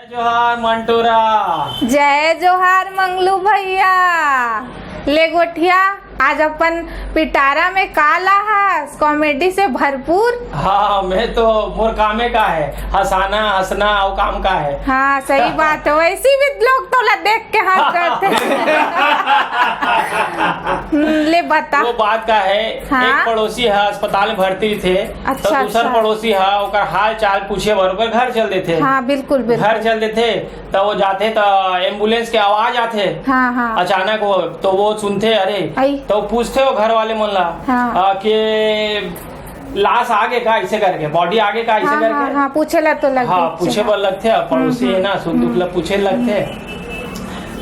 जोहार मंटूरा। जय जोहार मंगलू भैया। ले गोठिया आज अपन पिटारा में काला है कॉमेडी से भरपूर। हाँ मैं तो मोर कामे का है, हंसाना हंसना और काम का है। हाँ सही बात है, वैसे भी लोग तो देख के हंस करते ले बता। वो बात का है। हाँ? एक पड़ोसी है अस्पताल में भर्ती थे। अच्छा, तो दूसरा अच्छा। पड़ोसी है ओकर हाल चाल पूछे बरोबर घर चल देते। हाँ बिल्कुल बिल्कुल। घर चल देते तो वो जाते तो एम्बुलेंस के आवाज आते। हाँ हाँ अचानक वो तो वो सुनते अरे आई। तो पूछते हो घर वाले मन ला हाँ। कि लाश आगे का ऐसे करके बॉडी आगे का ऐसे हाँ करके। हाँ हाँ पूछे ला तो लग हाँ पूछे बर लगते पड़ोसी है ना सुख दुख ला पूछे लगते।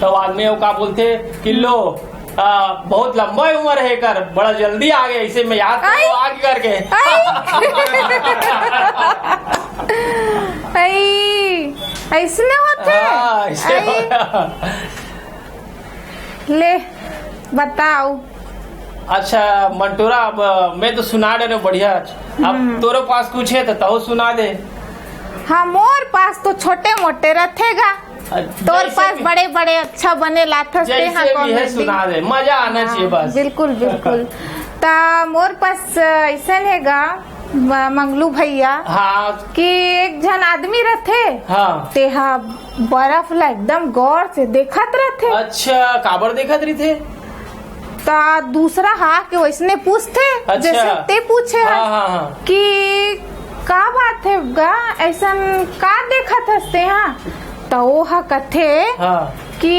तो आदमी वो का बोलते कि लो बहुत लंबा उम्र है कर बड़ा जल्दी आ गए ऐसे में याद करो आगे करके। ऐसने होते हाँ, ऐसे होता। ले बताओ। अच्छा मंटूरा अब मैं तो सुना दे बढ़िया। अब तोरे पास कुछ है तो सुना दे। हाँ मोर पास तो छोटे मोटे रखेगा, तोर पास बड़े बड़े अच्छा बने लाथस ते हाँ जैसे भी है कॉमेडी। सुना दे, मजा आना चाहिए बस। बिल्कुल बिल्कुल। ता मोर पास ऐसा हैगा मंगलू भैया हाँ कि एक जन आदमी रहते हाँ। तेहा बर्फ ला एकदम गौर से देखत रहते। अच्छा काबर देखत रही थे। ता दूसरा हाँ के वैसने पूछते अच्छा। जैसे ते पूछे हाँ हाँ हाँ। कि का बात है गा ऐसा का देखत हंसते हाँ। तो वो हा कथे हाँ। कि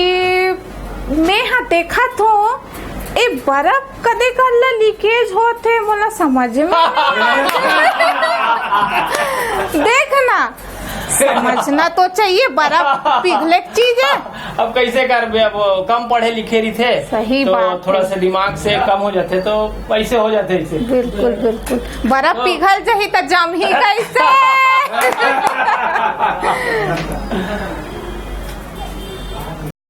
मैं हाँ देखत हो ए बर्फ कदे कल्ला लीकेज होते मोला समझ में देखना समझना तो चाहिए, बर्फ पिघले चीज है। अब कैसे कर बे, अब कम पढ़े लिखे रही थे सही तो बात थोड़ा है। सा दिमाग से कम हो जाते तो पैसे हो जाते इसे। बिल्कुल बिल्कुल। बर्फ पिघल जाही तो जम ही कैसे।